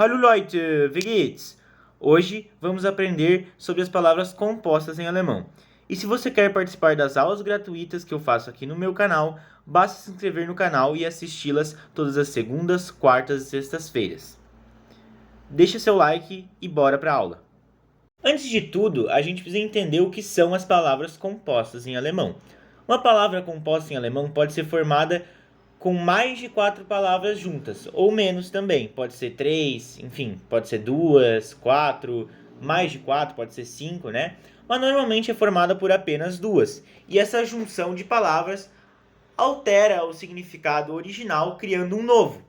Hallo Leute, wie geht's? Hoje vamos aprender sobre as palavras compostas em alemão. E se você quer participar das aulas gratuitas que eu faço aqui no meu canal, basta se inscrever no canal e assisti-las todas as segundas, quartas e sextas-feiras. Deixa seu like e bora para a aula. Antes de tudo, a gente precisa entender o que são as palavras compostas em alemão. Uma palavra composta em alemão pode ser formada com mais de 4 palavras juntas, ou menos também. Pode ser 3, enfim, pode ser 2, 4, mais de 4, pode ser 5, né? Mas normalmente é formada por apenas 2. E essa junção de palavras altera o significado original, criando um novo.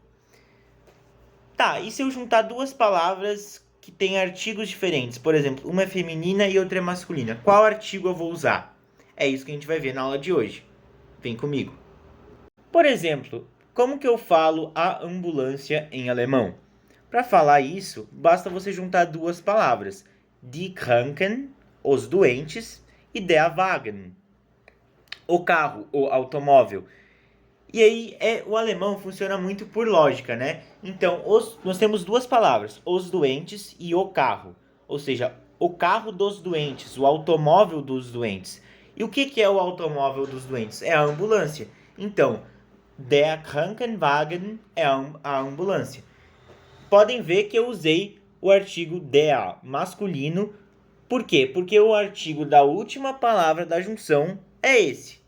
Tá, e se eu juntar duas palavras que têm artigos diferentes? Por exemplo, uma é feminina e outra é masculina. Qual artigo eu vou usar? É isso que a gente vai ver na aula de hoje. Vem comigo. Por exemplo, como que eu falo a ambulância em alemão? Para falar isso, basta você juntar duas palavras. Die Kranken, os doentes, e der Wagen, o carro, o automóvel. E aí, o alemão funciona muito por lógica, né? Então, nós temos duas palavras, os doentes e o carro. Ou seja, o carro dos doentes, o automóvel dos doentes. E o que é o automóvel dos doentes? É a ambulância. Então, der Krankenwagen é a ambulância. Podem ver que eu usei o artigo der masculino. Por quê? Porque o artigo da última palavra da junção é esse.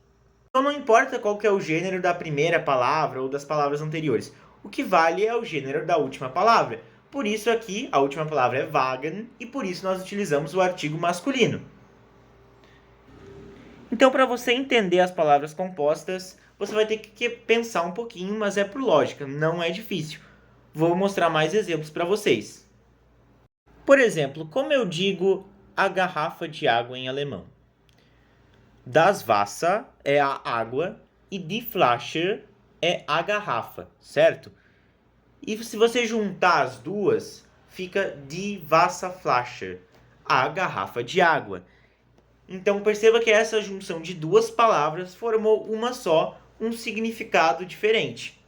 Então não importa qual que é o gênero da primeira palavra ou das palavras anteriores. O que vale é o gênero da última palavra. Por isso aqui a última palavra é Wagen e por isso nós utilizamos o artigo masculino. Então, para você entender as palavras compostas, você vai ter que pensar um pouquinho, mas é por lógica, não é difícil. Vou mostrar mais exemplos para vocês. Por exemplo, como eu digo a garrafa de água em alemão? Das Wasser é a água e die Flasche é a garrafa, certo? E se você juntar as duas, fica die Wasserflasche, a garrafa de água. Então perceba que essa junção de duas palavras formou uma só, um significado diferente.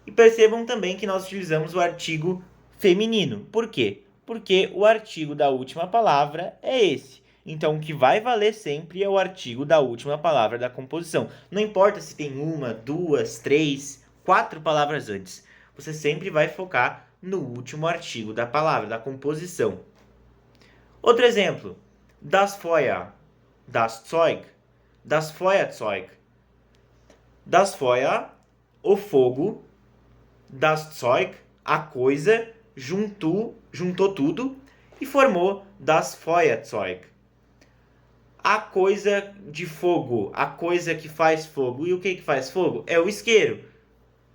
E percebam também que nós utilizamos o artigo feminino. Por quê? Porque o artigo da última palavra é esse. Então o que vai valer sempre é o artigo da última palavra da composição. Não importa se tem uma, duas, três, 4 palavras antes. Você sempre vai focar no último artigo da palavra, da composição. Outro exemplo. Das Feuer, das Zeug, das Feuerzeug. Das Feuer, o fogo, das Zeug, a coisa, juntou tudo e formou das Feuerzeug. A coisa de fogo, a coisa que faz fogo. E o que faz fogo? É o isqueiro,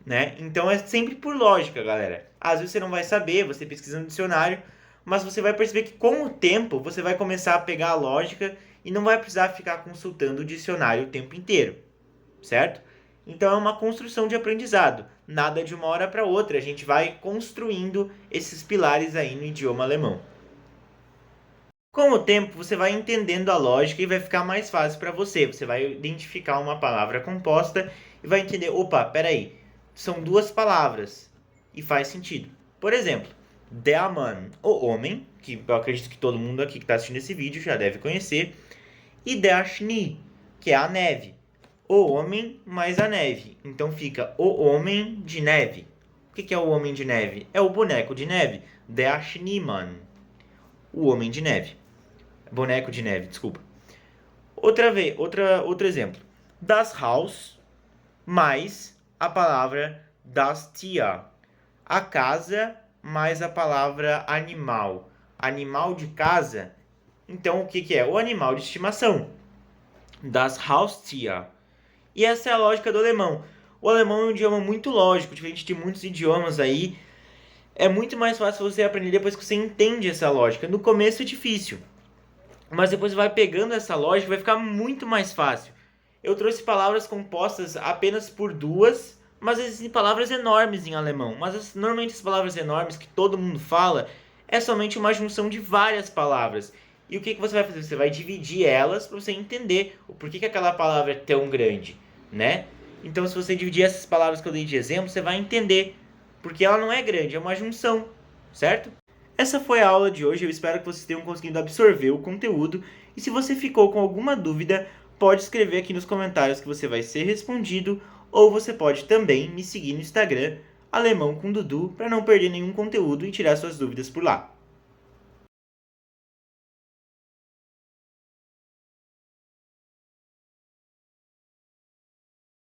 né? Então é sempre por lógica, galera. Às vezes você não vai saber, você pesquisa no dicionário, mas você vai perceber que com o tempo você vai começar a pegar a lógica e não vai precisar ficar consultando o dicionário o tempo inteiro, certo? Então é uma construção de aprendizado, nada de uma hora para outra, a gente vai construindo esses pilares aí no idioma alemão. Com o tempo você vai entendendo a lógica e vai ficar mais fácil para você, você vai identificar uma palavra composta e vai entender, opa, peraí, são duas palavras e faz sentido. Por exemplo, der Mann, o homem, que eu acredito que todo mundo aqui que está assistindo esse vídeo já deve conhecer, e der Schnee, que é a neve. O homem mais a neve. Então fica o homem de neve. O que é o homem de neve? É o boneco de neve. Der Schneemann. O homem de neve. Boneco de neve, desculpa. Outro exemplo. Das Haus mais a palavra das Tier. A casa mais a palavra animal. Animal de casa. Então, o que é? O animal de estimação. Das Haustier. E essa é a lógica do alemão. O alemão é um idioma muito lógico, diferente de muitos idiomas aí. É muito mais fácil você aprender depois que você entende essa lógica. No começo é difícil, mas depois vai pegando essa lógica e vai ficar muito mais fácil. Eu trouxe palavras compostas apenas por duas, mas existem palavras enormes em alemão. Mas normalmente as palavras enormes que todo mundo fala é somente uma junção de várias palavras. E o que você vai fazer? Você vai dividir elas para você entender o porquê que aquela palavra é tão grande, né? Então, se você dividir essas palavras que eu dei de exemplo, você vai entender. Porque ela não é grande, é uma junção. certo? Essa foi a aula de hoje, eu espero que vocês tenham conseguido absorver o conteúdo e se você ficou com alguma dúvida, pode escrever aqui nos comentários que você vai ser respondido ou você pode também me seguir no Instagram, Alemão com Dudu, para não perder nenhum conteúdo e tirar suas dúvidas por lá.